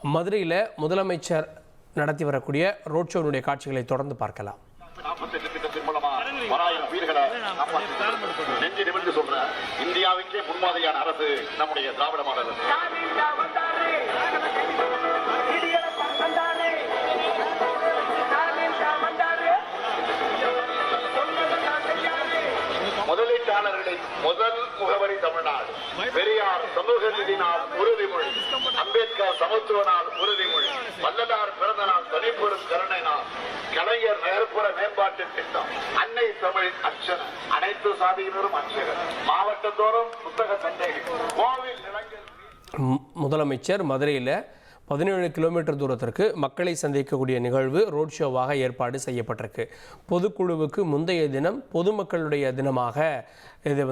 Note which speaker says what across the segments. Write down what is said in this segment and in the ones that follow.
Speaker 1: மதுரையில் முதலமைச்சர் நடத்தி வரக்கூடிய ரோட் ஷோனுடைய காட்சிகளை தொடர்ந்து பார்க்கலாம்.
Speaker 2: இந்தியாவுக்கே முன்மாதிரியான அரசு நம்முடைய திராவிட மாடல். முதலீட்டாளர்களின் முதல் முகவரி தமிழ்நாடு. பெரியார் சமூக நீதி நாள் உறுதிமொழி, அம்பேத்கர் சமத்துவ நாள் உறுதிமொழி, வள்ளலார் பிறந்த நாள் தனிப்பெரும் கருணை நாள், கலைஞர் நகர்ப்புற மேம்பாட்டு திட்டம், அன்னை தமிழ் அச்சன, அனைத்து சாதியினரும் அச்சகர், மாவட்டத்தோறும் புத்தக சந்தைகள், கோவில் நிலங்கள்.
Speaker 1: முதலமைச்சர் மதுரையில் 17 கிலோமீட்டர் தூரத்திற்கு மக்களை சந்திக்கக்கூடிய நிகழ்வு ரோட் ஷோவாக ஏற்பாடு செய்யப்பட்டிருக்கு. பொதுக்குழுவுக்கு முந்தைய தினம் பொதுமக்களுடைய தினமாக இதை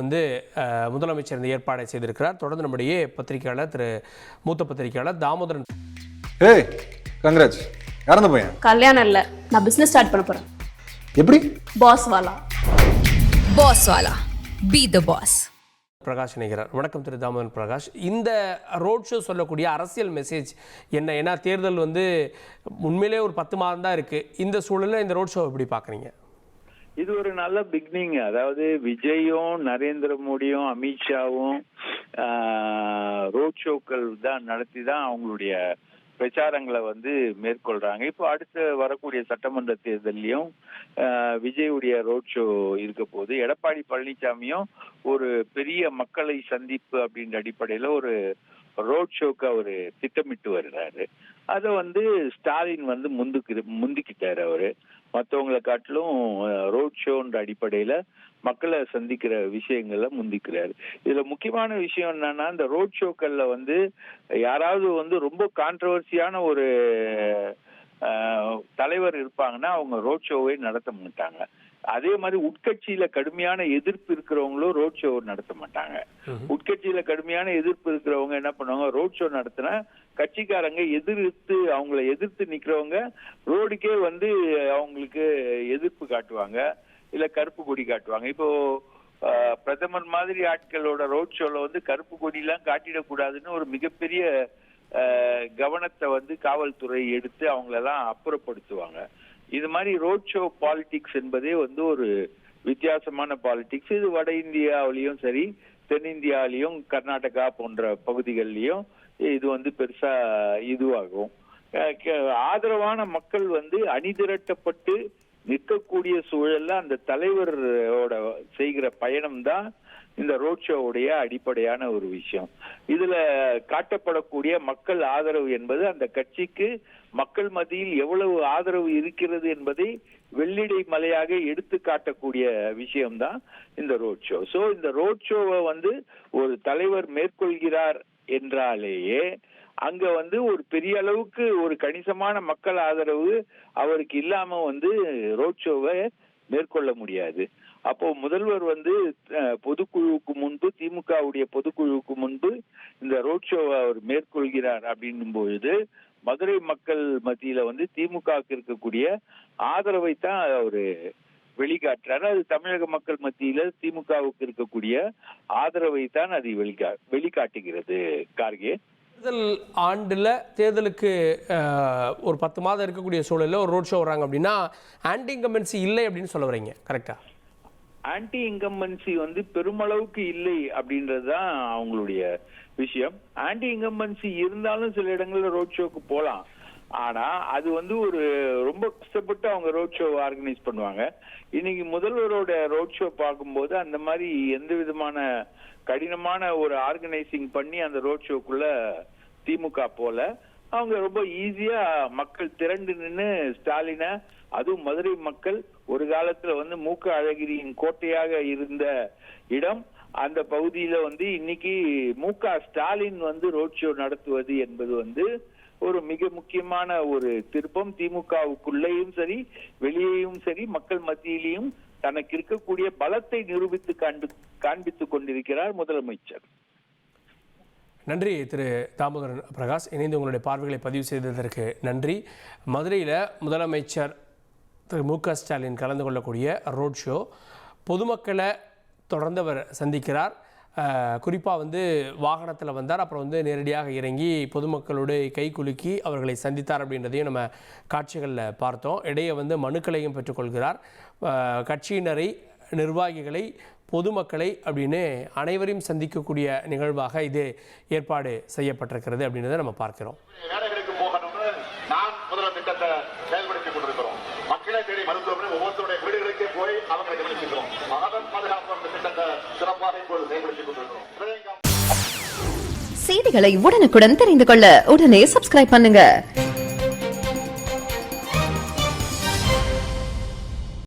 Speaker 1: முதலமைச்சர் இந்த ஏற்பாடை செய்திருக்கிறார். தொடர்ந்து நம்முடைய பத்திரிகையாளர் மூத்த பத்திரிகையாளர் தாமோதரன்.
Speaker 3: கங்க்ராட்ஸ். யார் அந்த பையன்?
Speaker 4: கல்யாணம் இல்ல, நான் பிசினஸ் ஸ்டார்ட் பண்ண போறேன்.
Speaker 3: எப்படி?
Speaker 4: பாஸ் வாலா.
Speaker 5: Be the boss.
Speaker 1: பிரகாஷ் இணைகிறார். வணக்கம் திரு தாமோதரன் பிரகாஷ். இந்த ரோட் ஷோ சொல்லக்கூடிய அரசியல் மெசேஜ் என்ன? ஏன்னா தேர்தல் உண்மையிலே ஒரு 10 மாதம் தான் இருக்கு. இந்த சூழலில் இந்த ரோட் ஷோ எப்படி பார்க்குறீங்க?
Speaker 6: இது ஒரு நல்ல பிகினிங். அதாவது விஜயும் நரேந்திர மோடியும் அமித்ஷாவும் ரோட் ஷோக்கள் தான் நடத்தி தான் அவங்களுடைய பிரச்சாரங்களை மேற்கொள்றாங்க. இப்போ அடுத்து வரக்கூடிய சட்டமன்ற தேர்தலையும் விஜயுடைய ரோட் ஷோ இருக்க போது, எடப்பாடி பழனிசாமியும் ஒரு பெரிய மக்களை சந்திப்பு அப்படின்ற அடிப்படையில ஒரு ரோட் ஷோக்கு அவரு திட்டமிட்டு வருகிறாரு. அதை ஸ்டாலின் முந்திக்கிட்டாரு. அவரு மற்றவங்களை காட்டிலும் ரோட் ஷோன்ற அடிப்படையில மக்களை சந்திக்கிற விஷயங்கள்ல முந்திக்கிறாரு. இதுல முக்கியமான விஷயம் என்னன்னா, இந்த ரோட் ஷோக்கள்ல யாராவது ரொம்ப கான்ட்ரவர்சியான ஒரு தலைவர் இருப்பாங்கன்னா அவங்க ரோட் ஷோவே நடத்த மாட்டாங்க. அதே மாதிரி உட்கட்சியில கடுமையான எதிர்ப்பு இருக்கிறவங்களும் ரோட் ஷோ நடத்த மாட்டாங்க. உட்கட்சியில கடுமையான எதிர்ப்பு இருக்கிறவங்க என்ன பண்ணுவாங்க, ரோட் ஷோ நடத்தினா கட்சிக்காரங்க அவங்கள எதிர்த்து நிக்கிறவங்க ரோடுக்கே அவங்களுக்கு எதிர்ப்பு காட்டுவாங்க, இல்ல கருப்பு கொடி காட்டுவாங்க. இப்போ பிரதமர் மாதிரி ஆட்களோட ரோட் ஷோல கருப்பு கொடி எல்லாம் காட்டிடக்கூடாதுன்னு ஒரு மிகப்பெரிய கவனத்தை காவல்துறை எடுத்து அவங்களெல்லாம் அப்புறப்படுத்துவாங்க. இது மாதிரி ரோட் ஷோ பாலிடிக்ஸ் என்பதே ஒரு வித்தியாசமான பாலிடிக்ஸ். இது வட இந்தியாவிலையும் சரி, தென்னிந்தியாவிலையும் கர்நாடகா போன்ற பகுதிகளிலையும் இது பெருசா இதுவாகும். ஆதரவான மக்கள் அணிதிரட்டப்பட்டு நிற்கக்கூடிய சூழல்ல அந்த தலைவரோட செய்கிற பயணம் தான் இந்த ரோட் ஷோவுடைய அடிப்படையான ஒரு விஷயம். இதுல காட்டப்படக்கூடிய மக்கள் ஆதரவு என்பது அந்த கட்சிக்கு மக்கள் மத்தியில் எவ்வளவு ஆதரவு இருக்கிறது என்பதை வெள்ளிடை மலையாக எடுத்து காட்டக்கூடிய விஷயம்தான் இந்த ரோட் ஷோ. சோ இந்த ரோட் ஷோவை ஒரு தலைவர் மேற்கொள்கிறார் என்றாலேயே அங்க ஒரு பெரிய அளவுக்கு ஒரு கணிசமான மக்கள் ஆதரவு அவருக்கு இல்லாம ரோட் ஷோவை மேற்கொள்ள முடியாது. அப்போ முதல்வர் பொதுக்குழுவுக்கு முன்பு, திமுகவுடைய பொதுக்குழுவுக்கு முன்பு இந்த ரோட் ஷோவை அவர் மேற்கொள்கிறார் அப்படின்னும் பொழுது மதுரை மக்கள் மத்தியில திமுகவுக்கு இருக்கக்கூடிய ஆதரவை தான் அவரு வெளிக்காட்டுறாரு. அது தமிழக மக்கள் மத்தியில திமுகவுக்கு இருக்கக்கூடிய ஆதரவை தான் அது வெளிக்காட்டுகிறது. கார்கே,
Speaker 1: தேர்தல் ஆண்டுல தேர்தலுக்கு ஒரு 10 மாதம் இருக்கக்கூடிய சூழலில் ஒரு ரோட் ஷோ வர்றாங்க அப்படின்னா ஆன்டி இன்கம்பன்சி இல்லை அப்படின்னு சொல்ல வரீங்க, கரெக்டா?
Speaker 6: ஆன்டி இன்கம்பன்சி பெருமளவுக்கு இல்லை அப்படின்றதுதான் அவங்களுடைய விஷயம். ஆன்டி இன்கம்பன்சி இருந்தாலும் சில இடங்கள்ல ரோட் ஷோக்கு போலாம். ஆனா அது ஒரு ரொம்ப கஷ்டப்பட்டு அவங்க ரோட் ஷோ ஆர்கனைஸ் பண்ணுவாங்க. இன்னைக்கு முதல்வரோட ரோட் ஷோ பார்க்கும்போது அந்த மாதிரி எந்த விதமான கடினமான ஒரு ஆர்கனைசிங் பண்ணி அந்த ரோட் ஷோக்குள்ள திமுக போல அவங்க ரொம்ப ஈஸியா மக்கள் திரண்டு நின்று ஸ்டாலினை, அதுவும் மதுரை மக்கள் ஒரு காலத்துல மு க அழகிரியின் கோட்டையாக இருந்த இடம், அந்த பகுதியில இன்னைக்கு மு க ஸ்டாலின் ரோட் ஷோ நடத்துவது என்பது ஒரு மிக முக்கியமான ஒரு திருப்பம். திமுகவுக்குள்ளேயும் சரி, வெளியேயும் சரி, மக்கள் மத்தியிலையும் தனக்கு இருக்கக்கூடிய பலத்தை நிரூபித்து காண்பித்துக் கொண்டிருக்கிறார் முதலமைச்சர்.
Speaker 1: நன்றி திரு தாமோதரன் பிரகாஷ். இணைந்து உங்களுடைய பார்வைகளை பதிவு செய்ததற்கு நன்றி. மதுரையில் முதலமைச்சர் திரு மு க ஸ்டாலின் கலந்து கொள்ளக்கூடிய ரோட் ஷோ பொதுமக்களை தொடர்ந்து அவர் சந்திக்கிறார். குறிப்பாக வந்து வாகனத்தில் வந்தார். அப்புறம் வந்து நேரடியாக இறங்கி பொதுமக்களோடு கை குலுக்கி அவர்களை சந்தித்தார் அப்படின்றதையும் நம்ம காட்சிகளில் பார்த்தோம். இடையே வந்து மனுக்களையும் பெற்றுக்கொள்கிறார். கட்சியினரை, நிர்வாகிகளை, பொதுமக்களை அப்படின்னு அனைவரையும் சந்திக்கக்கூடிய நிகழ்வாக இது ஏற்பாடு செய்யப்பட்டிருக்கிறது அப்படின்றத நம்ம பார்க்கிறோம்.
Speaker 2: வேலைகளுக்கு போகணும்னு நான் முதல்வர் திட்டத்தை செயல்படுத்திக் கொண்டிருக்கிறோம். மக்களை தேடி மருத்துவமனை ஒவ்வொருத்தருடைய வீடுகளுக்கே போய் அவங்களை கவனிச்சுக்கிறோம். மகதன் பாதுகாப்பு திட்டத்தை சிறப்பாக இப்போது செயல்படுத்திக் கொண்டிருக்கிறோம்.
Speaker 5: செய்திகளை உடனுக்குடன் தெரிந்து கொள்ள உடனே சப்ஸ்கிரைப் பண்ணுங்க.